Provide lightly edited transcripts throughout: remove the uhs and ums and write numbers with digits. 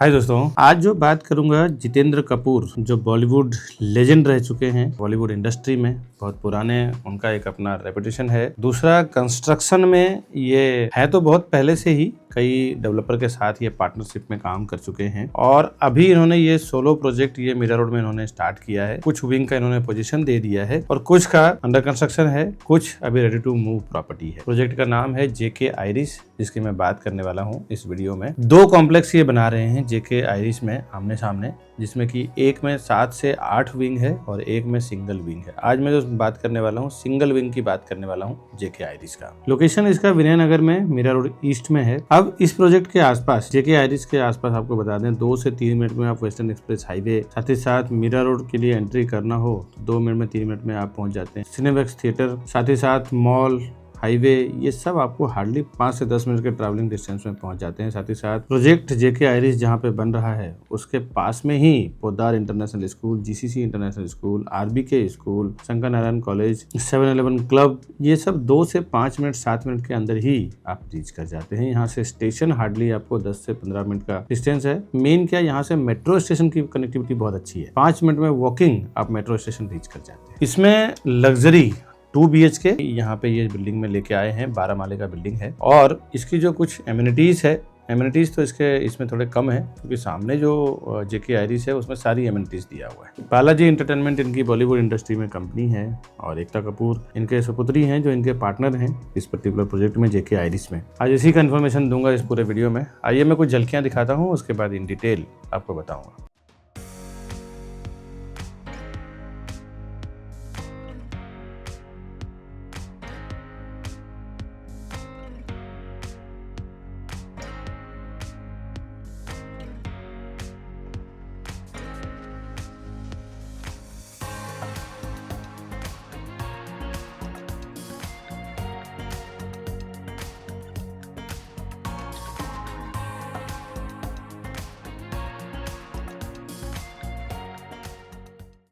हाय दोस्तों, आज जो बात करूंगा जितेंद्र कपूर जो बॉलीवुड लेजेंड रह चुके हैं बॉलीवुड इंडस्ट्री में, बहुत पुराने उनका एक अपना रेपुटेशन है। दूसरा, कंस्ट्रक्शन में ये है तो बहुत पहले से ही कई डेवलपर के साथ ये पार्टनरशिप में काम कर चुके हैं और अभी इन्होंने ये सोलो प्रोजेक्ट ये मीरा रोड में इन्होंने स्टार्ट किया है। कुछ विंग का इन्होंने पोजीशन दे दिया है और कुछ का अंडर कंस्ट्रक्शन है, कुछ अभी रेडी टू मूव प्रॉपर्टी है। प्रोजेक्ट का नाम है जेके आइरिस, जिसकी मैं बात करने वाला हूँ इस वीडियो में। 2 कॉम्प्लेक्स ये बना रहे हैं जेके आइरिस में आमने सामने, जिसमें कि एक में 7 से 8 विंग है और एक में सिंगल विंग है। आज मैं जो बात करने वाला हूँ सिंगल विंग की बात करने वाला हूँ जेके आइरिस का। लोकेशन इसका विनयनगर में मीरा रोड ईस्ट में है। अब इस प्रोजेक्ट के आसपास जेके आइरिस के आसपास आपको बता दें 2 से 3 मिनट में आप वेस्टर्न एक्सप्रेस हाईवे, साथ ही साथ मीरा रोड के लिए एंट्री करना हो तो 2 मिनट में 3 मिनट में आप पहुंच जाते हैं। सिनेमैक्स थिएटर, साथ ही साथ मॉल, हाईवे, ये सब आपको हार्डली 5 से 10 मिनट के ट्रैवलिंग डिस्टेंस में पहुंच जाते हैं। साथ ही साथ प्रोजेक्ट जेके आइरिस जहां पे बन रहा है उसके पास में ही Poddar international school, GCC international school, RBK school, Shankar Narayan college, 7-Eleven club, ये सब 2 से 5 मिनट 7 मिनट के अंदर ही आप रीच कर जाते हैं। यहाँ से स्टेशन हार्डली आपको 10 से 15 मिनट का डिस्टेंस है। मेन क्या, यहाँ से मेट्रो स्टेशन की कनेक्टिविटी बहुत अच्छी है। 5 मिनट में वॉकिंग आप मेट्रो स्टेशन रीच कर जाते हैं। इसमें लग्जरी 2 BHK यहाँ पे ये बिल्डिंग में लेके आए हैं। 12 माले का बिल्डिंग है और इसकी जो कुछ एमिनिटीज है, एमिनिटीज तो इसमें थोड़े कम है क्योंकि सामने जो जेके आइरिस है उसमें सारी एमिनिटीज दिया हुआ है। बालाजी एंटरटेनमेंट इनकी बॉलीवुड इंडस्ट्री में कंपनी है और एकता कपूर इनके सुपुत्री हैं जो इनके पार्टनर हैं इस पर्टिकुलर प्रोजेक्ट में जेके आइरिस में। आज इसी का इन्फॉर्मेशन दूंगा इस पूरे वीडियो में। आइए मैं कुछ झलकियां दिखाता हूँ, उसके बाद इन डिटेल आपको बताऊंगा।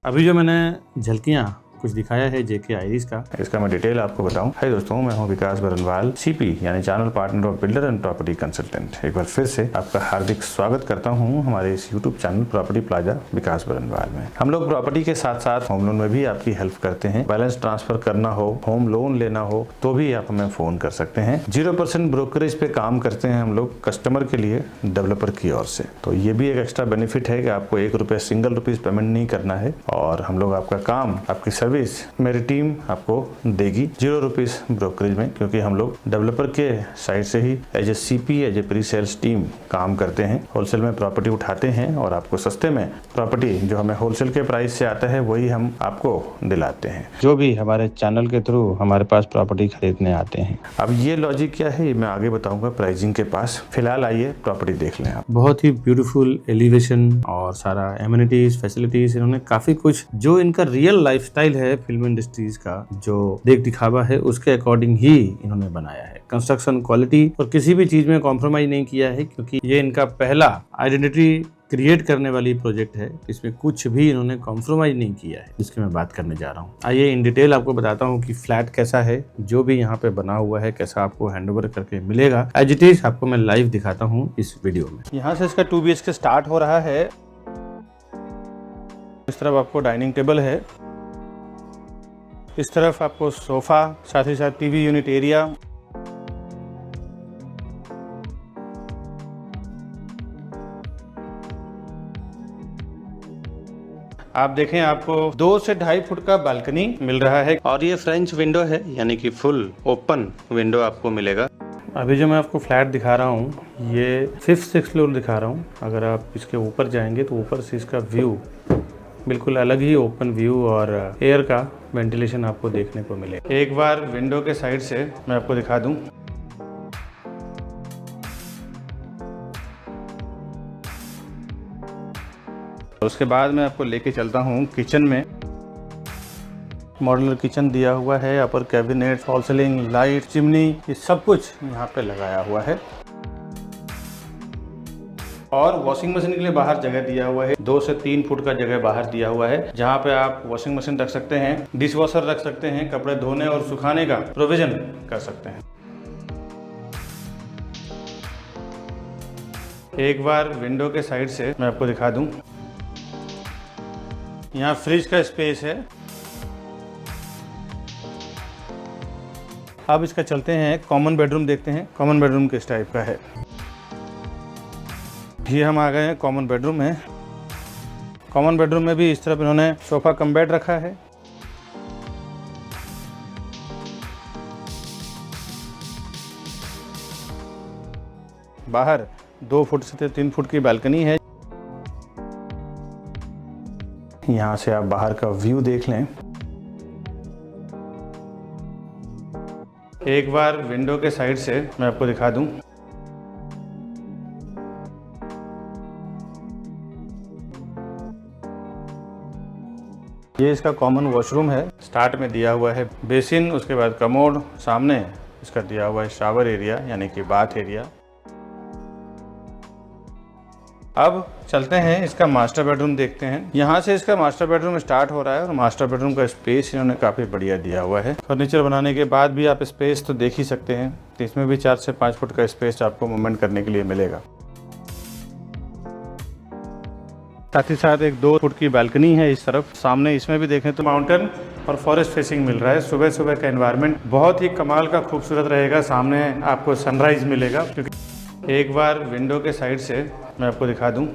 अभी जो मैंने झलकियां कुछ दिखाया है जेके आइरिस का, इसका मैं डिटेल आपको बताऊं। हाय दोस्तों, मैं हूं विकास बरनवाल, सीपी यानी channel partner of builder and property consultant. एक बार फिर से आपका हार्दिक स्वागत करता हूं हमारे इस यूट्यूब चैनल प्रॉपर्टी प्लाजा विकास बरनवाल में। हम लोग प्रॉपर्टी के साथ साथ होम लोन में भी आपकी हेल्प करते हैं। बैलेंस ट्रांसफर करना हो, होम लोन लेना हो तो भी आप हमें फोन कर सकते हैं। 0% ब्रोकरेज पे काम करते हैं हम लोग कस्टमर के लिए डेवलपर की ओर से। तो ये भी एक एक्स्ट्रा बेनिफिट है कि आपको 1 रुपया सिंगल रुपीज पेमेंट नहीं करना है और हम लोग आपका काम, आपकी सर्विस मेरी टीम आपको देगी 0 रुपीज ब्रोकरेज में, क्योंकि हम लोग डेवलपर के साइड से ही as a CP, as a pre sales team काम करते हैं। होलसेल में प्रॉपर्टी उठाते हैं और आपको सस्ते में प्रॉपर्टी जो हमें होलसेल के प्राइस से आता है वही हम आपको दिलाते हैं, जो भी हमारे चैनल के थ्रू हमारे पास प्रॉपर्टी खरीदने आते हैं। अब ये लॉजिक क्या है ये मैं आगे बताऊंगा प्राइसिंग के पास। फिलहाल आइए प्रॉपर्टी देख लें आप। बहुत ही ब्यूटीफुल एलिवेशन और सारा एमिनिटीज, फैसिलिटीज, इन्होंने काफी कुछ जो इनका रियल लाइफस्टाइल है फिल्म इंडस्ट्रीज का जो देख दिखावा है उसके अकॉर्डिंग ही इन्होंने बनाया है। कंस्ट्रक्शन क्वालिटी और किसी भी चीज में कॉम्प्रोमाइज नहीं किया है क्योंकि ये इनका पहला आइडेंटिटी क्रिएट करने वाली प्रोजेक्ट है। इसमें कुछ भी इन्होंने कॉम्प्रोमाइज नहीं किया है, जिसकी मैं बात करने जा रहा हूँ। आइए इन डिटेल आपको बताता हूँ कि फ्लैट कैसा है, जो भी यहाँ पे बना हुआ है कैसा आपको हैंडओवर करके मिलेगा। एज इट इज आपको मैं लाइव दिखाता हूँ इस वीडियो में। यहाँ से इसका 2 BHK स्टार्ट हो रहा है। इस तरफ आपको डाइनिंग टेबल है, इस तरफ आपको सोफा, साथ ही साथ टीवी यूनिट एरिया। आप देखें आपको 2 से 2.5 फुट का बालकनी मिल रहा है और ये फ्रेंच विंडो है यानी कि फुल ओपन विंडो आपको मिलेगा। अभी जो मैं आपको फ्लैट दिखा रहा हूँ ये 5th फ्लोर दिखा रहा हूँ। अगर आप इसके ऊपर जाएंगे तो ऊपर से इसका व्यू बिल्कुल अलग ही ओपन व्यू और एयर का वेंटिलेशन आपको देखने को मिलेगा। एक बार विंडो के साइड से मैं आपको दिखा दूं। उसके बाद मैं आपको लेके चलता हूं किचन में। मॉड्यूलर किचन दिया हुआ है, upper cabinet, fall ceiling, light, chimney, ये सब कुछ यहाँ पे लगाया हुआ है। और वॉशिंग मशीन के लिए बाहर जगह दिया हुआ है। 2 से 3 फुट का जगह बाहर दिया हुआ है जहाँ पे आप वॉशिंग मशीन रख सकते हैं, डिश वॉशर रख सकते हैं, कपड़े धोने और सुखाने का प्रोविजन कर सकते हैं। एक बार विंडो के साइड से मैं आपको दिखा दूं, यहाँ फ्रिज का स्पेस है। अब इसका चलते हैं कॉमन बेडरूम देखते हैं, कॉमन बेडरूम किस टाइप का है। ये हम आ गए हैं कॉमन बेडरूम में। कॉमन बेडरूम में भी इस तरफ इन्होंने सोफा कम बेड रखा है। बाहर 2 फुट से 3 फुट की बालकनी है। यहाँ से आप बाहर का व्यू देख लें। एक बार विंडो के साइड से मैं आपको दिखा दूं, ये इसका कॉमन वॉशरूम है। स्टार्ट में दिया हुआ है बेसिन, उसके बाद कमोड, सामने इसका दिया हुआ है शावर एरिया यानी कि बाथ एरिया। अब चलते हैं इसका मास्टर बेडरूम देखते हैं। यहाँ से इसका मास्टर बेडरूम स्टार्ट हो रहा है और मास्टर बेडरूम का स्पेस इन्होंने काफ़ी बढ़िया दिया हुआ है। फर्नीचर बनाने के बाद भी आप स्पेस तो देख ही सकते हैं, तो इसमें भी 4 से 5 फुट का स्पेस आपको मूवमेंट करने के लिए मिलेगा। साथ ही साथ एक 2 फुट की बालकनी है इस तरफ। सामने इसमें भी देखें तो माउंटेन और फॉरेस्ट फेसिंग मिल रहा है। सुबह सुबह का एनवायरनमेंट बहुत ही कमाल का खूबसूरत रहेगा। सामने आपको सनराइज मिलेगा। क्योंकि एक बार विंडो के साइड से मैं आपको दिखा दूं,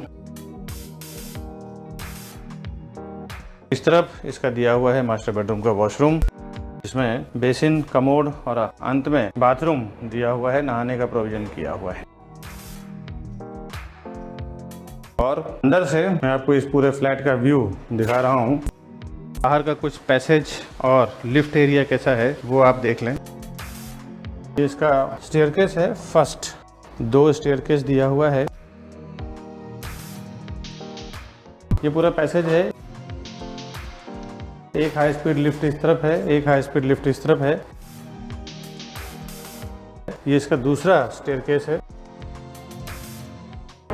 इस तरफ इसका दिया हुआ है मास्टर बेडरूम का वॉशरूम, जिसमें बेसिन, कमोड और अंत में बाथरूम दिया हुआ है। नहाने का प्रोविजन किया हुआ है। और अंदर से मैं आपको इस पूरे फ्लैट का व्यू दिखा रहा हूँ। बाहर का कुछ पैसेज और लिफ्ट एरिया कैसा है वो आप देख लें। इसका स्टेयरकेस है, फर्स्ट 2 स्टेयरकेस दिया हुआ है। ये पूरा पैसेज है। एक हाई स्पीड लिफ्ट इस तरफ है, एक हाई स्पीड लिफ्ट इस तरफ है। ये इसका दूसरा स्टेयरकेस है।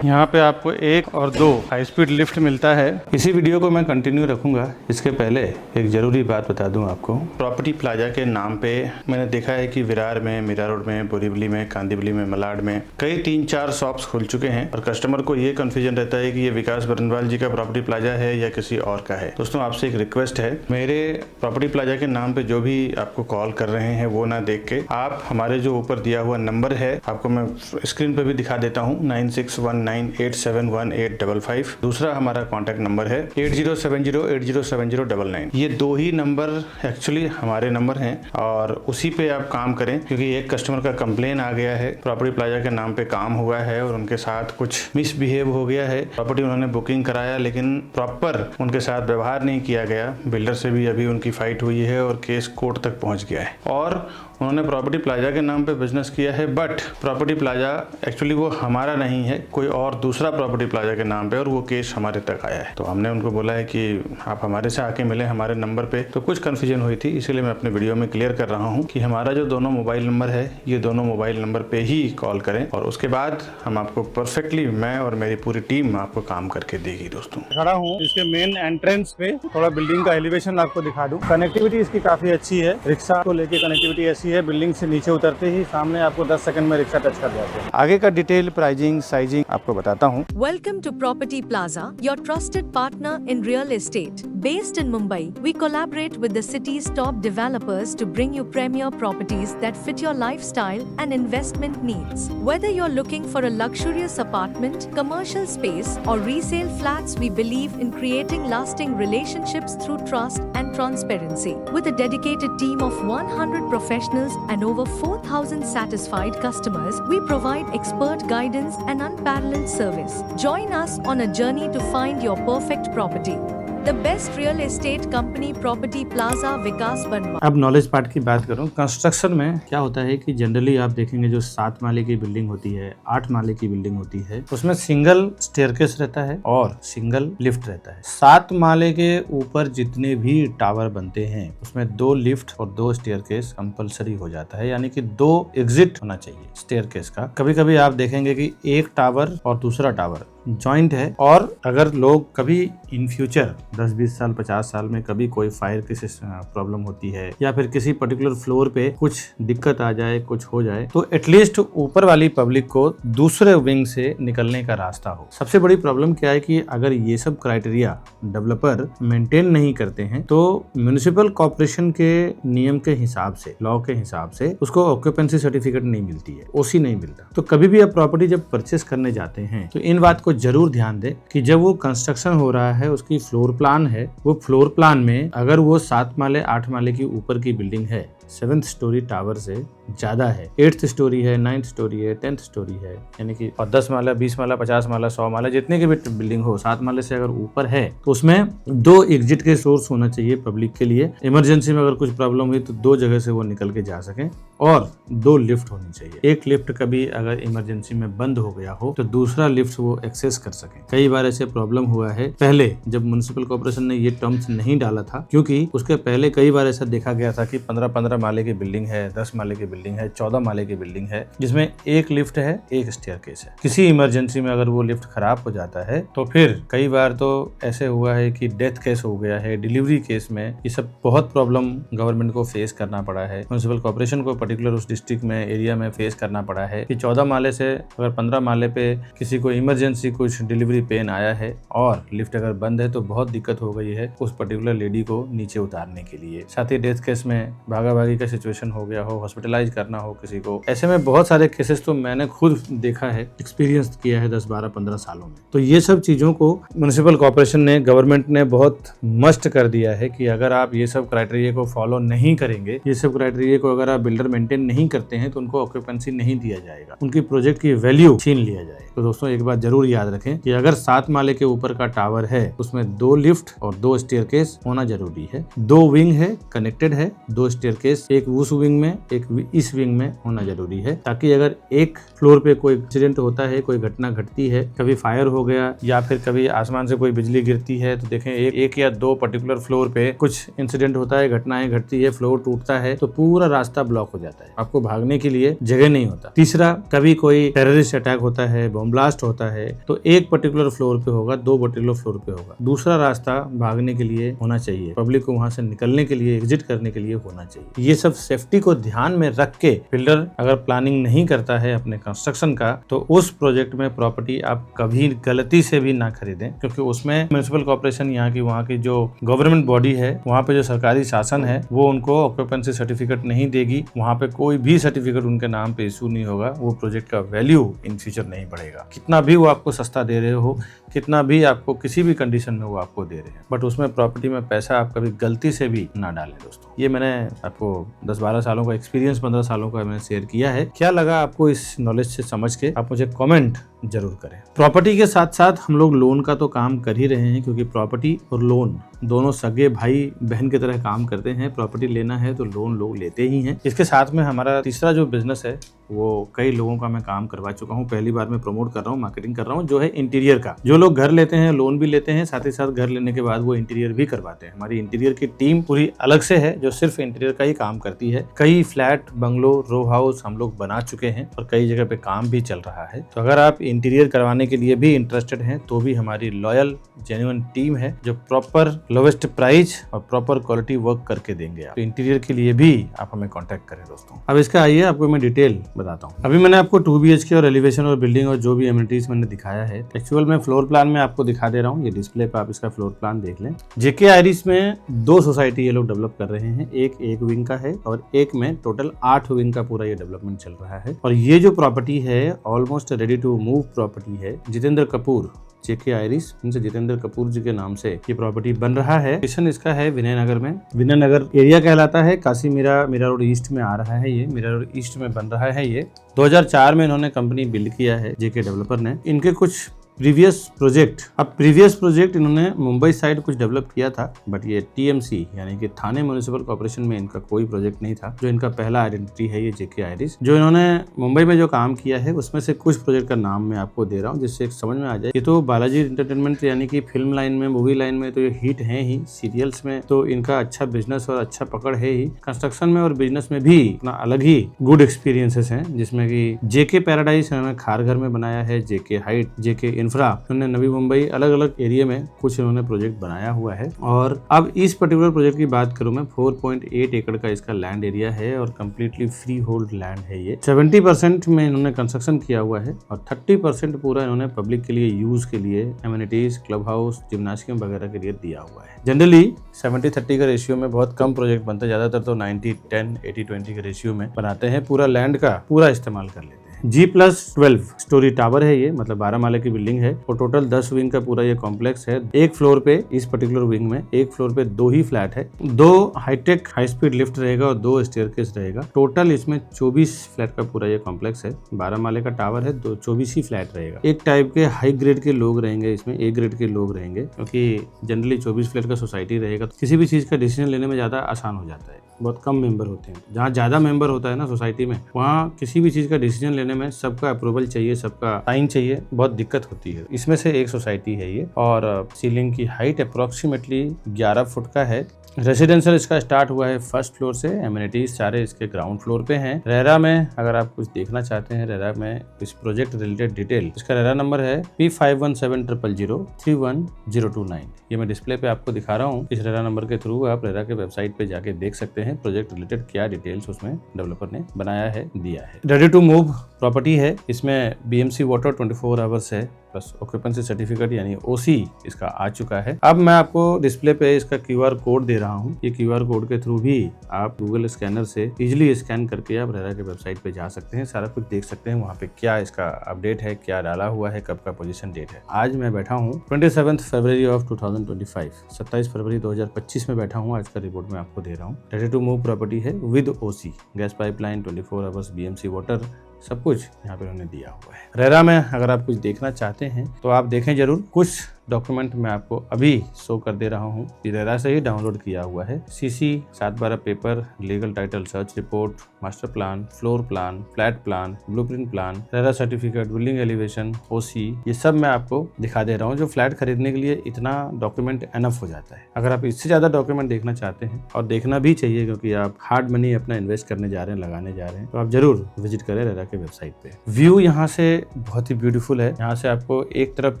यहाँ पे आपको 1 और 2 हाई स्पीड लिफ्ट मिलता है। इसी वीडियो को मैं कंटिन्यू रखूंगा। इसके पहले एक ज़रूरी बात बता दूं आपको। प्रॉपर्टी प्लाजा के नाम पे मैंने देखा है कि विरार में, मीरा रोड में, बोरीवली में, कांदिवली में, मलाड में कई 3-4 शॉप्स खुल चुके हैं और कस्टमर को ये कन्फ्यूजन रहता है कि ये विकास बरनवाल जी का प्रॉपर्टी प्लाजा है या किसी और का है। दोस्तों, आपसे एक रिक्वेस्ट है, मेरे प्रॉपर्टी प्लाजा के नाम पे जो भी आपको कॉल कर रहे हैं वो ना देख के आप हमारे जो ऊपर दिया हुआ नंबर है, आपको मैं स्क्रीन पे भी दिखा देता हूँ, 9619871855। दूसरा हमारा कॉन्टैक्ट नंबर है 8070807099। ये 2 ही नंबर एक्चुअली हमारे नंबर हैं और उसी पे आप काम करें, क्योंकि एक कस्टमर का कंप्लेन आ गया है, प्रॉपर्टी प्लाजा के नाम पे काम हुआ है और उनके साथ कुछ मिसबिहेव हो गया है। प्रॉपर्टी उन्होंने बुकिंग कराया लेकिन प्रॉपर उनके साथ व्यवहार नहीं किया गया। बिल्डर से भी अभी उनकी फाइट हुई है और केस कोर्ट तक पहुंच गया है और उन्होंने प्रॉपर्टी प्लाजा के नाम पे बिजनेस किया है। बट प्रॉपर्टी प्लाजा एक्चुअली वो हमारा नहीं है, कोई और दूसरा प्रॉपर्टी प्लाजा के नाम पे, और वो केस हमारे तक आया है। तो हमने उनको बोला है कि आप हमारे से आके मिले हमारे नंबर पे। तो कुछ कन्फ्यूजन हुई थी, इसीलिए मैं अपने वीडियो में क्लियर कर रहा हूँ कि हमारा जो दोनों मोबाइल नंबर है, ये दोनों मोबाइल नंबर पे ही कॉल करें और उसके बाद हम आपको परफेक्टली, मैं और मेरी पूरी टीम आपको काम करके देगी। दोस्तों, खड़ा हूँ इसके मेन एंट्रेंस पे, थोड़ा बिल्डिंग का एलिवेशन आपको दिखा दूं। कनेक्टिविटी इसकी काफी अच्छी है, रिक्शा को लेके कनेक्टिविटी ऐसी है, बिल्डिंग से नीचे उतरते ही सामने आपको 10 सेकंड में रिक्शा टच कर जाते हैं। आगे का डिटेल, प्राइसिंग, साइजिंग आपको बताता हूँ। Welcome to Property Plaza, your trusted partner in real estate. Based in Mumbai, we collaborate with the city's top developers to bring you premier properties that fit your lifestyle and investment needs. Whether you're looking for a luxurious apartment, commercial space, or resale flats, we believe in creating lasting relationships through trust and transparency. With a dedicated team of 100 professionals and over 4,000 satisfied customers, we provide expert guidance and unparalleled service. Join us on a journey to find your perfect property. The best real estate company, Property Plaza, विकास बर्नवाल। अब knowledge part की बात करूं। Construction में क्या होता है कि generally आप देखेंगे जो 7 माले की बिल्डिंग होती है, 8 माले की बिल्डिंग होती है, उसमें सिंगल स्टेयरकेस रहता है और सिंगल लिफ्ट रहता है। 7 माले के ऊपर जितने भी टावर बनते हैं उसमें 2 लिफ्ट और 2 स्टेयरकेस कंपलसरी हो जाता है, यानी कि 2 एग्जिट होना चाहिए स्टेयरकेस का। कभी कभी आप देखेंगे कि एक टावर और दूसरा टावर जॉइंट है। और अगर लोग कभी इन फ्यूचर 10-20 साल 50 साल में कभी कोई फायर की प्रॉब्लम होती है या फिर किसी पर्टिकुलर फ्लोर पे कुछ दिक्कत आ जाए, कुछ हो जाए, तो एटलीस्ट ऊपर वाली पब्लिक को दूसरे विंग से निकलने का रास्ता हो। सबसे बड़ी प्रॉब्लम क्या है कि अगर ये सब क्राइटेरिया डेवलपर मेंटेन नहीं करते हैं तो म्युनिसिपल कॉर्पोरेशन के नियम के हिसाब से, लॉ के हिसाब से उसको ऑक्यूपेंसी सर्टिफिकेट नहीं मिलती है, ओसी नहीं मिलता। तो कभी भी आप प्रॉपर्टी जब परचेस करने जाते हैं तो इन बात को जरूर ध्यान दें कि जब वो कंस्ट्रक्शन हो रहा है, उसकी फ्लोर प्लान है, वो फ्लोर प्लान में अगर वो 7 माले 8 माले की ऊपर की बिल्डिंग है, 7th स्टोरी टावर से ज्यादा है, 8th स्टोरी है, 9th स्टोरी है, 10th स्टोरी है, यानी कि 10 माला 20 माला 50 माला 100 माला जितने की भी बिल्डिंग हो, 7 माले से अगर ऊपर है तो उसमें 2 एग्जिट के सोर्स होना चाहिए पब्लिक के लिए। इमरजेंसी में अगर कुछ प्रॉब्लम हुई तो 2 जगह से वो निकल के जा सके, और 2 लिफ्ट होनी चाहिए। एक लिफ्ट कभी अगर इमरजेंसी में बंद हो गया हो तो दूसरा लिफ्ट वो एक्सेस कर सके। कई बार ऐसे प्रॉब्लम हुआ है पहले जब म्युनिसिपल कॉर्पोरेशन ने ये टर्म्स नहीं डाला था, क्योंकि उसके पहले कई बार ऐसा देखा गया था कि 15-15 माले की बिल्डिंग है, 10 माले की बिल्डिंग है, 14 माले की बिल्डिंग है, जिसमें एक लिफ्ट है, एक स्टेयरकेस है। किसी इमरजेंसी में अगर वो लिफ्ट खराब हो जाता है तो फिर कई बार तो ऐसे हुआ है कि डेथ केस हो गया है, डिलीवरी केस में, ये सब बहुत प्रॉब्लम गवर्नमेंट को फेस करना पड़ा है, म्युनिसिपल कॉर्पोरेशन को पर्टिकुलर उस डिस्ट्रिक्ट में, एरिया में फेस करना पड़ा है कि 14 माले से अगर 15 माले पे किसी को इमरजेंसी कुछ डिलीवरी पेन आया है और लिफ्ट अगर बंद है तो बहुत दिक्कत हो गई है उस पर्टिकुलर लेडी को नीचे उतारने के लिए। साथ ही डेथ केस में भागा भागी का सिचुएशन हो गया हो, हॉस्पिटलाइज करना हो किसी को, ऐसे में बहुत सारे केसेस तो मैंने खुद देखा है, एक्सपीरियंस किया है 10-12-15 सालों में। तो ये सब चीजों को म्युनिसिपल कॉर्पोरेशन ने, गवर्नमेंट ने बहुत मस्ट कर दिया है कि अगर आप ये सब क्राइटेरिया को फॉलो नहीं करेंगे, ये सब क्राइटेरिया को अगर आप बिल्डर मेंटेन नहीं करते हैं तो उनको ऑक्यूपेंसी नहीं दिया जाएगा, उनकी प्रोजेक्ट की वैल्यू छीन लिया जाएगा। तो दोस्तों एक बात जरूर याद रखें कि अगर 7 माले के ऊपर का टावर है उसमें 2 लिफ्ट और 2 स्टेयरकेस होना जरूरी है, 2 विंग है, कनेक्टेड है, 2 स्टेयरकेस, एक उस विंग में एक इस विंग में होना जरूरी है, ताकि अगर एक फ्लोर पे कोई एक्सीडेंट होता है, कोई घटना घटती है, कभी फायर हो गया या फिर कभी आसमान से कोई बिजली गिरती है, तो देखें एक या 2 पर्टिकुलर फ्लोर पे कुछ इंसिडेंट होता है, घटनाएं घटती है, फ्लोर टूटता है तो पूरा रास्ता ब्लॉक हो जाता है, आपको भागने के लिए जगह नहीं होता। तीसरा, कभी कोई टेररिस्ट अटैक होता है, बॉम्ब ब्लास्ट होता है, तो एक पर्टिकुलर फ्लोर पे होगा, 2 पर्टिकुलर फ्लोर पे होगा, दूसरा रास्ता भागने के लिए होना चाहिए, पब्लिक को वहां से निकलने के लिए, एग्जिट करने के लिए होना चाहिए। ये सब सेफ्टी को ध्यान में रख के बिल्डर अगर प्लानिंग नहीं करता है अपने कंस्ट्रक्शन का तो उस प्रोजेक्ट में प्रॉपर्टी आप कभी गलती से भी ना खरीदें, क्योंकि उसमें म्युनिसिपल कॉर्पोरेशन यहाँ की वहाँ की जो गवर्नमेंट बॉडी है, वहाँ पे जो सरकारी शासन है, वो उनको ऑक्यूपेंसी सर्टिफिकेट नहीं देगी, वहाँ पे कोई भी सर्टिफिकेट उनके नाम पे इशू नहीं होगा, वो प्रोजेक्ट का वैल्यू इन फ्यूचर नहीं बढ़ेगा। कितना भी वो आपको सस्ता दे रहे हो, कितना भी आपको किसी भी कंडीशन में वो आपको दे रहे हैं, बट उसमें प्रॉपर्टी में पैसा आप कभी गलती से भी ना डालें दोस्तों। ये मैंने आपको 10-12 सालों का एक्सपीरियंस, 15 सालों का मैंने शेयर किया है। क्या लगा आपको इस नॉलेज से समझ के, आप मुझे कमेंट जरूर करें। प्रॉपर्टी के साथ साथ हम लोग लोन का तो काम कर ही रहे हैं, क्योंकि प्रॉपर्टी और लोन दोनों सगे भाई बहन की तरह काम करते हैं। प्रॉपर्टी लेना है तो लोन लोग लेते ही हैं। इसके साथ में हमारा तीसरा जो बिजनेस है वो कई लोगों का मैं काम करवा चुका हूँ, पहली बार मैं प्रमोट कर रहा हूँ, मार्केटिंग कर रहा हूँ, जो है इंटीरियर का। जो लोग घर लेते हैं, लोन भी लेते हैं, साथ ही साथ घर लेने के बाद वो इंटीरियर भी करवाते हैं। हमारी इंटीरियर की टीम पूरी अलग से है जो सिर्फ इंटीरियर का ही काम करती है। कई फ्लैट, बंगलो, रो हाउस हम लोग बना चुके हैं और कई जगह पे काम भी चल रहा है। तो अगर आप इंटीरियर करवाने के लिए भी इंटरेस्टेड हैं तो भी हमारी लॉयल जेन्युइन टीम है जो प्रॉपर लोवेस्ट प्राइस और प्रॉपर क्वालिटी वर्क करके देंगे। आप इंटीरियर के लिए भी आप हमें कांटेक्ट करें दोस्तों। अब इसका आइए आपको मैं डिटेल बताता हूँ। अभी मैंने आपको 2 BHK और एलिवेशन और बिल्डिंग और जो भी एमिनिटीज मैंने दिखाया है, एक्चुअल में फ्लोर प्लान में आपको दिखा दे रहा हूँ। ये डिस्प्ले पे आप इसका फ्लोर प्लान देख लें। जेके आइरिस में 2 सोसाइटी ये लोग डेवलप कर रहे हैं, एक विंग का है और एक में टोटल 8 विंग का पूरा ये डेवलपमेंट चल रहा है। और ये जो प्रॉपर्टी है almost ready to move property है। जितेंद्र कपूर जेके आइरिस, इनसे जितेंद्र कपूर जी के नाम से ये प्रॉपर्टी बन रहा है। स्टेशन इसका है विनयनगर में। विनयनगर एरिया कहलाता है, काशी मीरा रोड ईस्ट में आ रहा है। ये मीरा रोड ईस्ट में बन रहा है। ये 2004 में इन्होंने कंपनी बिल्ड किया है जेके डेवलपर ने। इनके कुछ प्रीवियस प्रोजेक्ट इन्होंने मुंबई साइड कुछ डेवलप किया था, बट ये टीएमसी यानी कि थाने म्युनिसिपल कॉर्पोरेशन में इनका कोई प्रोजेक्ट नहीं था। जो इनका पहला आइडेंटिटी है ये जेके आइरिस। जो इन्होंने मुंबई में जो काम किया है उसमें से कुछ प्रोजेक्ट का नाम मैं आपको दे रहा हूँ जिससे समझ में आ जाए। ये तो बालाजी एंटरटेनमेंट यानी कि फिल्म लाइन में, मूवी लाइन में तो ये हिट है ही, सीरियल्स में तो इनका अच्छा बिजनेस और अच्छा पकड़ है ही, कंस्ट्रक्शन में और बिजनेस में भी अपना अलग ही गुड एक्सपीरियंसेस हैं, जिसमें कि जेके पैराडाइज इन्होंने खारघर में बनाया है, जेके हाइट, जेके इंफ्रा, उन्होंने नवी मुंबई, अलग अलग एरिया में कुछ इन्होंने प्रोजेक्ट बनाया हुआ है। और अब इस पर्टिकुलर प्रोजेक्ट की बात करूं मैं, 4.8 एकड़ का इसका लैंड एरिया है और कंप्लीटली फ्री होल्ड लैंड है ये। 70% में इन्होंने कंस्ट्रक्शन किया हुआ है और 30% पूरा इन्होंने पब्लिक के लिए यूज के लिए एमिनिटीज, क्लब हाउस, जिम्नासियम वगैरह के लिए दिया हुआ है। जनरली 70-30 का रेशियो में बहुत कम प्रोजेक्ट बनते हैं, ज्यादातर तो 90-10, 80-20 के रेशियो में बनाते हैं। पूरा लैंड का पूरा इस्तेमाल कर लेते हैं। G+12 स्टोरी टावर है ये, मतलब 12 माले की बिल्डिंग है और टोटल 10 विंग का पूरा ये कॉम्प्लेक्स है। एक फ्लोर पे, इस पर्टिकुलर विंग में एक फ्लोर पे 2 ही फ्लैट है, 2 हाईटेक हाई स्पीड लिफ्ट रहेगा और 2 स्टेयरकेस रहेगा। टोटल इसमें 24 फ्लैट का पूरा ये कॉम्प्लेक्स है। 12 माले का टावर है, 24 ही फ्लैट रहेगा। एक टाइप के हाई ग्रेड के लोग रहेंगे इसमें, ए ग्रेड के लोग रहेंगे, क्योंकि जनरली 24 फ्लैट का सोसाइटी रहेगा तो किसी भी चीज का डिसीजन लेने में ज्यादा आसान हो जाता है। बहुत कम मेंबर होते हैं। जहाँ ज्यादा मेंबर होता है ना सोसाइटी में, वहाँ किसी भी चीज का डिसीजन लेने में सबका अप्रूवल चाहिए, सबका साइन चाहिए, बहुत दिक्कत होती है। इसमें से एक सोसाइटी है ये और सीलिंग की हाइट अप्रोक्सीमेटली 11 फुट का है। रेसिडेंशियल इसका स्टार्ट हुआ है फर्स्ट फ्लोर से, एमिनिटीज सारे इसके ग्राउंड फ्लोर पे हैं। रेरा में अगर आप कुछ देखना चाहते हैं, रेरा में इस प्रोजेक्ट रिलेटेड डिटेल, इसका रेरा नंबर है P5170003109। ये मैं डिस्प्ले पे आपको दिखा रहा हूँ। इस रेरा नंबर के थ्रू आप रेरा के वेबसाइट पे जाके देख सकते हैं प्रोजेक्ट रिलेटेड क्या डिटेल्स उसमें डेवलपर ने बनाया है, दिया है। रेडी टू मूव प्रॉपर्टी है। इसमें BMC वाटर 24 आवर्स है, प्लस ऑक्यूपेंसी सर्टिफिकेट यानी OC इसका आ चुका है। अब मैं आपको डिस्प्ले पे इसका QR कोड दे रहा हूँ। ये QR कोड के थ्रू भी आप गूगल स्कैनर से इजीली स्कैन करके आप रेरा के वेबसाइट पे जा सकते हैं, सारा कुछ देख सकते हैं वहाँ पे क्या इसका अपडेट है, क्या डाला हुआ है, कब का पोजीशन डेट है। आज मैं बैठा हूँ 27 फरवरी ऑफ 2025, 27 फरवरी 2025 में बैठा हूँ। आज का रिपोर्ट मैं आपको दे रहा हूँ। रेडी टू मूव प्रॉपर्टी है with OC, gas pipeline, 24 hours, BMC water, सब कुछ यहाँ पे उन्होंने दिया हुआ है। रेरा में अगर आप कुछ देखना चाहते हैं तो आप देखें जरूर। कुछ डॉक्यूमेंट मैं आपको अभी शो कर दे रहा हूँ, ये रेरा से ही डाउनलोड किया हुआ है। CC 7/12 paper, legal title search report, master plan, floor plan, flat plan, blueprint plan, RERA certificate, building elevation, OC, ये सब मैं आपको दिखा दे रहा हूँ। जो फ्लैट खरीदने के लिए इतना डॉक्यूमेंट एनफ हो जाता है। अगर आप इससे ज्यादा डॉक्यूमेंट देखना चाहते हैं, और देखना भी चाहिए क्योंकि आप हार्ड मनी अपना इन्वेस्ट करने जा रहे हैं, लगाने जा रहे हैं, तो आप जरूर विजिट करें रेरा के वेबसाइट पे। व्यू यहाँ से बहुत ही ब्यूटीफुल है। यहाँ से आपको एक तरफ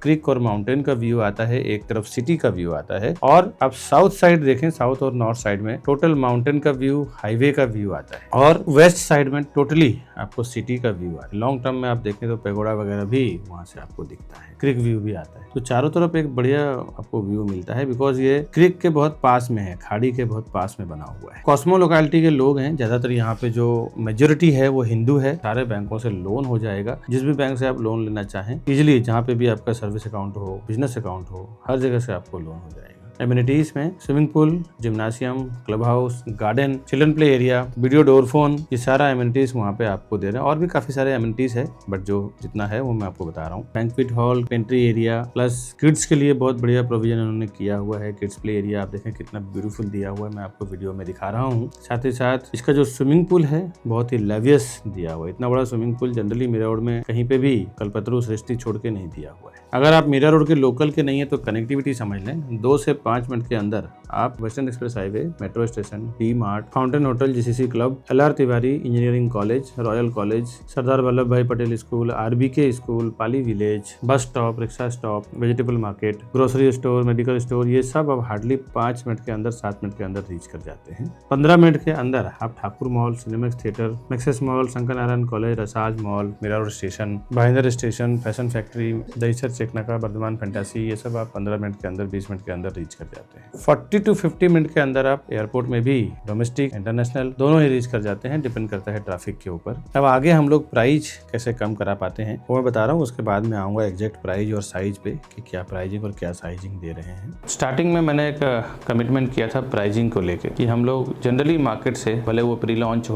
क्रिक और माउंटेन का व्यू आता है, एक तरफ सिटी का व्यू आता है, और आप साउथ साइड देखें, साउथ और नॉर्थ साइड में टोटल माउंटेन का व्यू, हाईवे का व्यू आता है, और वेस्ट साइड में टोटली आपको सिटी का व्यू आता है। लॉन्ग टर्म में आप देखें तो पेगोडा वगैरह भी वहां से आपको दिखता है, क्रिक व्यू भी आता है। तो चारों तरफ एक बढ़िया आपको व्यू मिलता है, बिकॉज ये क्रिक के बहुत पास में है, खाड़ी के बहुत पास में बना हुआ है। कॉस्मो लोकेलिटी के लोग हैं ज्यादातर। यहाँ पे जो मेजोरिटी है वो हिंदू है। सारे बैंकों से लोन हो जाएगा, जिस भी बैंक से आप लोन लेना चाहें इजिली, जहाँ पे भी आपका सर्विस अकाउंट हो, बिजनेस अकाउंट हो, हर जगह से आपको लोन हो जाएगा। एमिनिटीज में swimming pool, जिम्नासियम, club house, garden, children play area, video door phone, ये सारा एमिनिटीज वहाँ पे आपको दे रहे हैं। और भी काफी सारे एमिनिटीज है, बट जो जितना है वो मैं आपको बता रहा हूँ। Banquet hall, pantry area, plus kids के लिए बहुत बढ़िया प्रोविजन उन्होंने किया हुआ है। किड्स प्ले एरिया आप देखें कितना ब्यूटीफुल दिया हुआ है, मैं आपको वीडियो में दिखा रहा हूँ। साथ ही साथ इसका जो स्विमिंग पूल है बहुत ही लेवियस दिया हुआ है। इतना बड़ा swimming pool generally Mira Road में कहीं पे भी कल्पतरू सृष्टि छोड़ के नहीं दिया हुआ है। अगर आप मीरा रोड के लोकल के नहीं है तो कनेक्टिविटी समझ लें, 2 से 5 मिनट के अंदर आप western express highway, metro station, D mart, fountain hotel, GCC club, LR Tiwari engineering college, royal college, Sardar Vallabh Bhai Patel school, RBK school, Pali village, bus stop, rickshaw stop, vegetable market, grocery store, medical store, ये सब अब hardly 5 minute के अंदर, 7 minute के अंदर reach कर जाते हैं। 15 मिनट के अंदर आप Thakur mall, Cinemax theatre, Maxus mall, Shankar Narayan college, Rasaz mall, Mira road station, Bhayandar station, fashion factory, Dahisar चेकनाका, बर्धमान फैंटासी, ये सब आप 15 मिनट के अंदर, 20 मिनट के अंदर रीच कर जाते हैं। 40 to 50 मिनट के अंदर आप एयरपोर्ट में भी डोमेस्टिक, इंटरनेशनल दोनों ही रीच कर जाते हैं, डिपेंड करता है ट्रैफिक के ऊपर। अब आगे हम लोग प्राइस कैसे कम करा पाते हैं वो मैं बता रहा हूँ, उसके बाद में आऊंगा एग्जैक्ट प्राइस और साइज पे कि क्या प्राइसिंग और क्या साइजिंग दे रहे हैं। स्टार्टिंग में मैंने एक कमिटमेंट किया था प्राइसिंग को लेकर कि हम लोग जनरली मार्केट से, भले वो प्री लॉन्च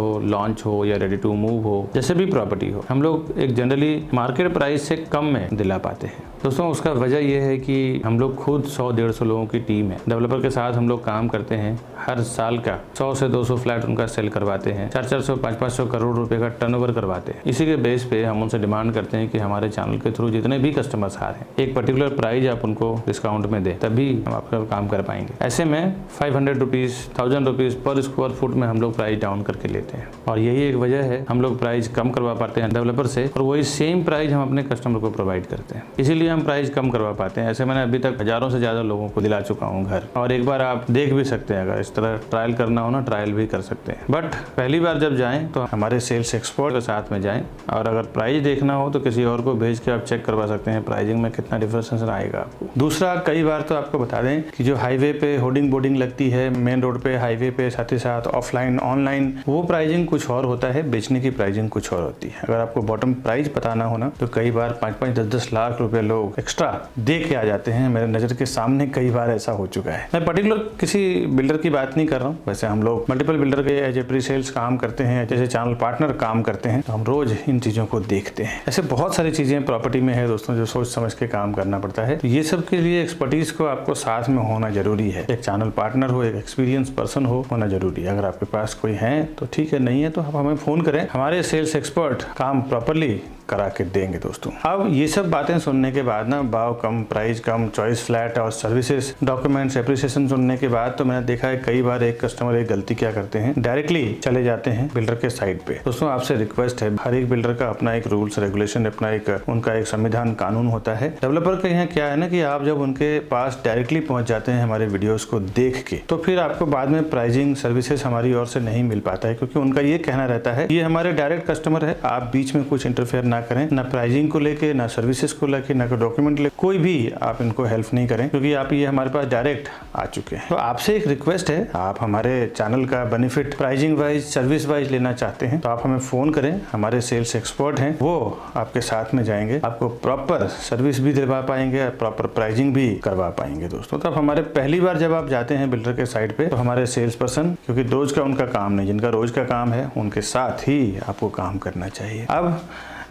हो या रेडी टू मूव हो, जैसे भी प्रॉपर्टी हो, हम लोग एक जनरली मार्केट प्राइस से कम में दिला पाते हैं। दोस्तों उसका वजह यह है कि हम लोग खुद 100-150 लोगों की टीम है। डेवलपर के साथ हम लोग काम करते हैं, हर साल का 100 से 200 फ्लैट उनका सेल करवाते हैं, 400 500 करोड़ रुपए का टर्नओवर करवाते हैं। इसी के बेस पे हम उनसे डिमांड करते हैं कि हमारे चैनल के थ्रू जितने भी कस्टमर्स आ रहे हैं, एक पर्टिकुलर प्राइस आप उनको डिस्काउंट में दें, तभी हम आपका काम कर पाएंगे। ऐसे में 500 rupees, 1000 rupees per square foot में हम लोग प्राइस डाउन करके लेते हैं, और यही एक वजह है हम लोग प्राइस कम करवा पाते हैं डेवलपर से, और वही सेम प्राइस हम अपने कस्टमर को प्रोवाइड करते हैं। इसीलिए ही हम प्राइस कम करवा पाते हैं। ऐसे मैंने अभी तक हजारों से ज़्यादा लोगों को दिला चुका हूँ घर, और एक बार आप देख भी सकते हैं, अगर इस तरह ट्रायल करना हो ना, ट्रायल भी कर सकते हैं। बट पहली बार जब जाएं तो हमारे सेल्स एक्सपर्ट के साथ में जाएं, और अगर प्राइस देखना हो तो किसी और को भेज के आप चेक करवा सकते हैं प्राइसिंग में कितना डिफरेंस आएगा आपको। दूसरा, कई बार तो आपको बता दें कि जो हाईवे पे होर्डिंग बोर्डिंग लगती है मेन रोड पे, हाईवे पे, साथ ही साथ ऑफलाइन ऑनलाइन, वो प्राइसिंग कुछ और होता है, बेचने की प्राइसिंग कुछ और होती है। अगर आपको बॉटम प्राइस बताना हो ना, तो कई बार 5-5, 10-10 लाख रुपए लोग एक्स्ट्रा दे के आ जाते हैं। मेरे नज़र के सामने कई बार ऐसा हो चुका है। मैं पर्टिकुलर किसी बिल्डर की बात नहीं कर रहा हूँ, वैसे हम लोग मल्टीपल बिल्डर के एज ए प्री सेल्स काम करते हैं, जैसे चैनल पार्टनर काम करते हैं, तो हम रोज इन चीज़ों को देखते हैं। ऐसे बहुत सारी चीज़ें प्रॉपर्टी में है दोस्तों, जो सोच समझ के काम करना पड़ता है। तो ये सब के लिए एक्सपर्टीज को आपको साथ में होना जरूरी है। एक चैनल पार्टनर हो, एक एक्सपीरियंस पर्सन हो, होना जरूरी है। अगर आपके पास कोई है तो ठीक है, नहीं है तो आप हमें फोन करें, हमारे सेल्स एक्सपर्ट काम प्रॉपरली करा के देंगे दोस्तों। अब ये सब बातें सुनने के बाद ना, भाव कम, प्राइस कम, चॉइस फ्लैट और सर्विसेज, डॉक्यूमेंट्स, एप्रिसिएशन सुनने के बाद तो मैंने देखा है कई बार एक कस्टमर एक गलती क्या करते हैं, डायरेक्टली चले जाते हैं बिल्डर के साइट पे। दोस्तों आपसे रिक्वेस्ट है, हर एक बिल्डर का अपना एक रूल्स रेगुलेशन, अपना एक उनका एक संविधान कानून होता है। डेवलपर का यहाँ क्या है ना कि आप जब उनके पास डायरेक्टली पहुंच जाते हैं हमारे वीडियोस को देख के, तो फिर आपको बाद में प्राइसिंग सर्विसेज हमारी ओर से नहीं मिल पाता है, क्योंकि उनका ये कहना रहता है ये हमारे डायरेक्ट कस्टमर है, आप बीच में कुछ इंटरफेयर ना करें, ना प्राइसिंग को लेके, ना सर्विसेज को लेके, ना डॉक्यूमेंट लेके, कोई भी आप इनको हेल्प नहीं करें, क्योंकि आप ये हमारे पास डायरेक्ट आ चुके हैं। तो आपसे एक रिक्वेस्ट है, आप हमारे चैनल का benefit pricing wise, service wise लेना चाहते हैं तो आप हमें फोन करें, हमारे सेल्स एक्सपर्ट हैं, वो आपके साथ में जाएंगे, आपको प्रॉपर सर्विस भी दिलवा पाएंगे, प्रॉपर प्राइसिंग भी करवा पाएंगे दोस्तों। तो हमारे पहली बार जब आप जाते हैं बिल्डर के साइट पे, तो हमारे सेल्स पर्सन, क्योंकि रोज का उनका काम नहीं, जिनका रोज का काम है उनके साथ ही आपको काम करना चाहिए। अब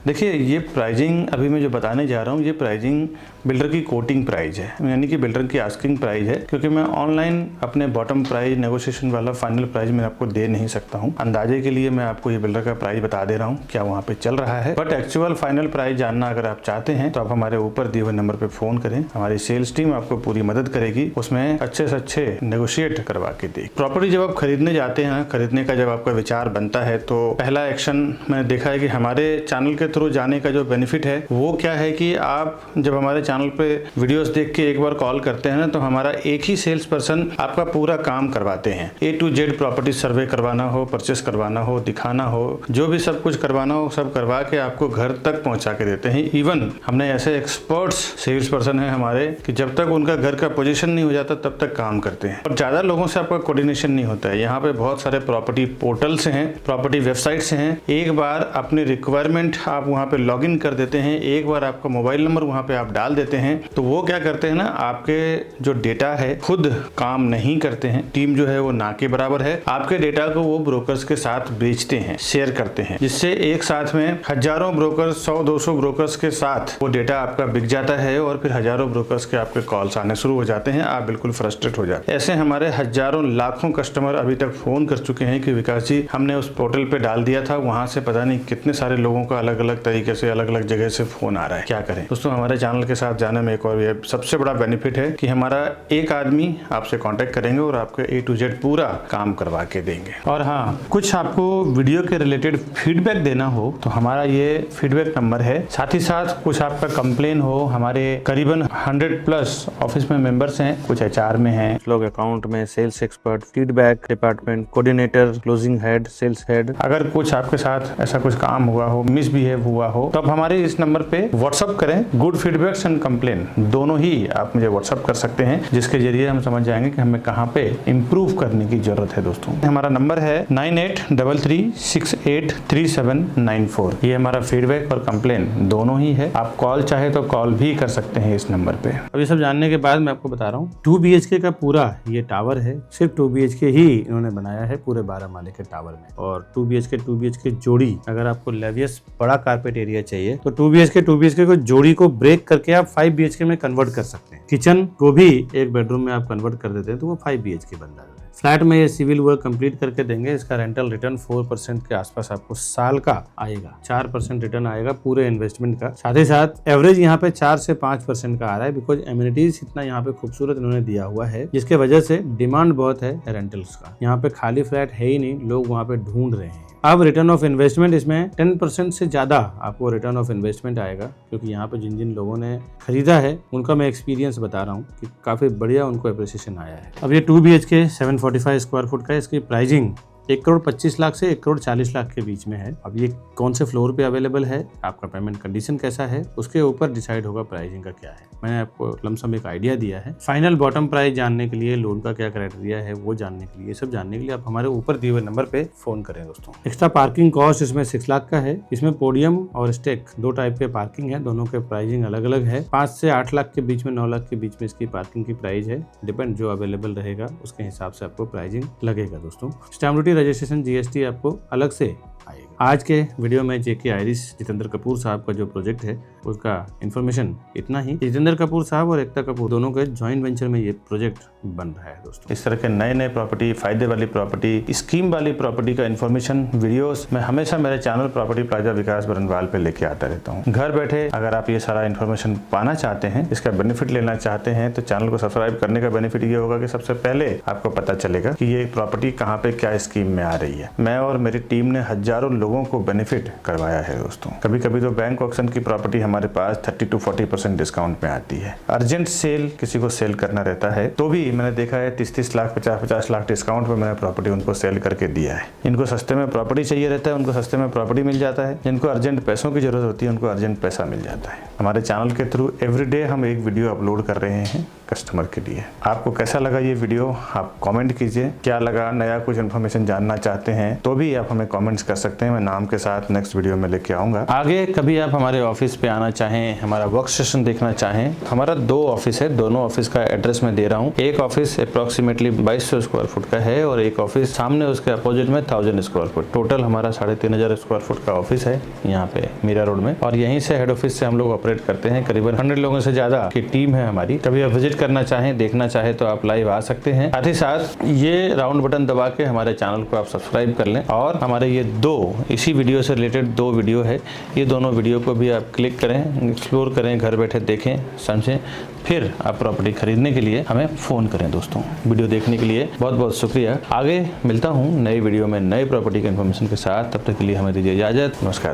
देखिए, ये प्राइसिंग अभी मैं जो बताने जा रहा हूँ, ये प्राइसिंग बिल्डर की कोटिंग प्राइस है, यानी कि बिल्डर की आस्किंग प्राइस है, क्योंकि मैं ऑनलाइन अपने बॉटम प्राइस, नेगोशिएशन वाला फाइनल प्राइस मैं आपको दे नहीं सकता हूँ। अंदाजे के लिए मैं आपको ये बिल्डर का प्राइस बता दे रहा हूँ क्या वहाँ पे चल रहा है, बट एक्चुअल फाइनल प्राइस जानना अगर आप चाहते हैं तो आप हमारे ऊपर दिए हुए नंबर पे फोन करें, हमारी सेल्स टीम आपको पूरी मदद करेगी, उसमें अच्छे से अच्छे नेगोशिएट करवा के दे। प्रॉपर्टी जब आप खरीदने जाते हैं, खरीदने का जब आपका विचार बनता है, तो पहला एक्शन मैंने देखा है कि हमारे चैनल के थ्रू जाने का जो बेनिफिट है वो क्या है कि आप जब हमारे चैनल पे वीडियोस देख के एक बार कॉल करते हैं ना, तो हमारा एक ही सेल्स पर्सन आपका पूरा काम करवाते हैं। A to Z प्रॉपर्टी सर्वे करवाना हो, परचेस करवाना हो, दिखाना हो, जो भी सब कुछ करवाना हो सब करवा के आपको घर तक पहुंचा के देते हैं। इवन हमने ऐसे एक्सपर्ट्स सेल्स पर्सन है हमारे कि जब तक उनका घर का पोजीशन नहीं हो जाता तब तक काम करते हैं, और ज्यादा लोगों से आपका कोऑर्डिनेशन नहीं होता है। यहाँ पे बहुत सारे प्रॉपर्टी पोर्टल्स हैं, प्रॉपर्टी वेबसाइट्स हैं, एक बार अपनी रिक्वायरमेंट आप वहाँ पे लॉगिन कर देते हैं, एक बार आपका मोबाइल नंबर वहाँ पे आप डाल देते हैं, तो वो क्या करते हैं ना, आपके जो डेटा है खुद काम नहीं करते हैं, टीम जो है वो ना के बराबर है, आपके डेटा को वो ब्रोकर्स के साथ बेचते हैं, शेयर करते हैं, जिससे एक साथ में हजारों ब्रोकर्स, 100-200 ब्रोकर्स के साथ वो डेटा आपका बिक जाता है, और फिर हजारों ब्रोकर्स के आपके कॉल्स आने शुरू हो जाते हैं, आप बिल्कुल फ्रस्ट्रेट हो जाते हैं। ऐसे हमारे हजारों लाखों कस्टमर अभी तक फोन कर चुके हैं कि विकास जी हमने उस पोर्टल पे डाल दिया था, वहां से पता नहीं कितने सारे लोगों का अलग अलग तरीके से, अलग अलग जगह से फोन आ रहा है, क्या करें दोस्तों। हमारे चैनल के साथ जाने में एक और ये सबसे बड़ा बेनिफिट है कि हमारा एक आदमी आपसे कांटेक्ट करेंगे और आपके A to Z पूरा काम करवा के देंगे। और हाँ, कुछ आपको वीडियो के रिलेटेड फीडबैक देना हो तो हमारा ये फीडबैक नंबर है, साथ ही साथ कुछ आपका कंप्लेन हो, हमारे करीबन 100+ ऑफिस में मेंबर्स हैं, कुछ HR में हैं, लोग अकाउंट में, sales expert, feedback department, coordinator, closing head, sales head, अगर कुछ आपके साथ ऐसा कुछ काम हुआ हो, मिसबिहेव हुआ हो, तो आप हमारे इस नंबर पे व्हाट्सअप करें। गुड फीडबैक्स एंड कंप्लेन दोनों ही आप मुझे व्हाट्सअप कर सकते हैं, जिसके जरिए हम समझ जाएंगे कि हमें कहाँ पे इंप्रूव करने की जरूरत है दोस्तों। हमारा नंबर है 9833683794। ये हमारा फीडबैक और कंप्लेन दोनों ही है, आप कॉल चाहे तो कॉल भी कर सकते हैं इस नंबर पे। अब ये सब जानने के बाद मैं आपको बता रहा हूँ, 2 BHK का पूरा ये टावर है, सिर्फ 2 BHK ही इन्होंने बनाया है पूरे 12 माले के टावर में, और 2 BHK जोड़ी, अगर आपको लेवियस बड़ा कारपेट एरिया चाहिए तो 2 BHK को जोड़ी को ब्रेक करके आप 5 BHK में कन्वर्ट कर सकते हैं। किचन को भी एक बेडरूम में आप कन्वर्ट कर देते हैं तो वो 5 BHK बन जाता है। फ्लैट में ये सिविल वर्क कंप्लीट करके देंगे, इसका रेंटल रिटर्न 4% के आसपास आपको साल का आएगा, 4% रिटर्न आएगा पूरे इन्वेस्टमेंट का। साथ ही साथ एवरेज यहाँ पे 4 से 5% का आ रहा है, बिकॉज एमिनिटीज इतना यहाँ पे खूबसूरत इन्होंने दिया हुआ है, जिसके वजह से डिमांड बहुत है रेंटल्स का। यहाँ पे खाली फ्लैट है ही नहीं, लोग वहाँ पे ढूंढ रहे हैं। अब रिटर्न ऑफ इन्वेस्टमेंट इसमें 10% से ज़्यादा आपको रिटर्न ऑफ इन्वेस्टमेंट आएगा, क्योंकि यहाँ पे जिन जिन लोगों ने खरीदा है उनका मैं एक्सपीरियंस बता रहा हूँ कि काफ़ी बढ़िया उनको अप्रिसिएशन आया है। अब ये 2 BHK 745 स्क्वायर फुट का है। इसकी प्राइसिंग 1,25,00,000 से 1,40,00,000 के बीच में है। अब ये कौन से फ्लोर पे अवेलेबल है, आपका पेमेंट कंडीशन कैसा है, उसके ऊपर डिसाइड होगा प्राइसिंग का क्या है। मैंने आपको लमसम एक आइडिया दिया है। फाइनल बॉटम प्राइस जानने के लिए, लोन का क्या क्राइटेरिया है वो जानने के लिए, सब जानने के लिए आप हमारे ऊपर दिए हुए नंबर पे फोन करें दोस्तों। एक्स्ट्रा पार्किंग कॉस्ट इसमें 6 लाख का है। इसमें पोडियम और स्टेक 2 टाइप के पार्किंग है, दोनों के प्राइसिंग अलग अलग है। 5 से 8 लाख के बीच में, 9 लाख के बीच में इसकी पार्किंग की प्राइस है। डिपेंड जो अवेलेबल रहेगा उसके हिसाब से आपको प्राइसिंग लगेगा दोस्तों। स्टैम्प ड्यूटी, रजिस्ट्रेशन, GST आपको अलग से आएगा। आज के वीडियो में JK आइरिश जितेंद्र कपूर साहब का जो प्रोजेक्ट है उसका इन्फॉर्मेशन इतना ही। जितेंद्र कपूर साहब और एकता कपूर दोनों के जॉइंट वेंचर में ये प्रोजेक्ट बन रहा है दोस्तों। इस तरह के नए नए प्रॉपर्टी, फायदे वाली प्रॉपर्टी, स्कीम वाली प्रॉपर्टी का इन्फॉर्मेशन वीडियोस मैं हमेशा मेरे चैनल प्रॉपर्टी प्लाजा विकास बरनवाल पे लेके आता रहता हूँ। घर बैठे अगर आप ये सारा इन्फॉर्मेशन पाना चाहते हैं, इसका बेनिफिट लेना चाहते हैं, तो चैनल को सब्सक्राइब करने का बेनिफिट ये होगा कि सबसे पहले आपको पता चलेगा कि ये प्रॉपर्टी कहाँ पे क्या स्कीम में आ रही है। मैं और मेरी टीम ने हजारों लोगों को बेनिफिट करवाया है दोस्तों। कभी कभी तो बैंक ऑक्शन की प्रॉपर्टी हमारे पास 30 to 40% डिस्काउंट में आती है। अर्जेंट सेल किसी को सेल करना रहता है तो भी मैंने देखा है 30-30 लाख, 50-50 लाख डिस्काउंट पे मैंने प्रॉपर्टी उनको सेल करके दिया है। इनको सस्ते में प्रॉपर्टी चाहिए रहता है, उनको सस्ते में प्रॉपर्टी मिल जाता है। जिनको अर्जेंट पैसों की जरूरत होती है उनको अर्जेंट पैसा मिल जाता है। हमारे चैनल के थ्रू एवरीडे हम एक वीडियो अपलोड कर रहे हैं कस्टमर के लिए। आपको कैसा लगा ये वीडियो आप कमेंट कीजिए। क्या लगा, नया कुछ इन्फॉर्मेशन जानना चाहते हैं तो भी आप हमें कमेंट्स कर सकते हैं। मैं नाम के साथ नेक्स्ट वीडियो में लेके आऊंगा। आगे कभी आप हमारे ऑफिस पे आना चाहें, हमारा वर्क सेशन देखना चाहें, हमारा 2 ऑफिस है। दोनों ऑफिस का एड्रेस मैं दे रहा हूँ। एक ऑफिस अप्रोक्सीमेटली 2200 स्क्वायर फुट का है और एक ऑफिस सामने उसके अपोजिट में 1000 स्क्वायर फुट। टोटल हमारा 3500 स्क्वायर फुट का ऑफिस है यहाँ पे मीरा रोड में, और यहीं से हेड ऑफिस से हम लोग ऑपरेट करते हैं। करीबन 100 लोगों से ज्यादा की टीम है हमारी। कभी आप विजिट करना चाहें, देखना चाहे तो आप लाइव आ सकते हैं। साथ ही साथ ये राउंड बटन दबा के हमारे चैनल को आप सब्सक्राइब कर लें, और हमारे ये 2 इसी वीडियो से रिलेटेड 2 वीडियो है, ये दोनों वीडियो को भी आप क्लिक करें, एक्सप्लोर करें, घर बैठे देखें, समझें, फिर आप प्रॉपर्टी खरीदने के लिए हमें फ़ोन करें दोस्तों। वीडियो देखने के लिए बहुत बहुत शुक्रिया। आगे मिलता हूँ नई वीडियो में नई प्रॉपर्टी के इन्फॉर्मेशन के साथ। तब तक के लिए हमें दीजिए इजाज़त। नमस्कार।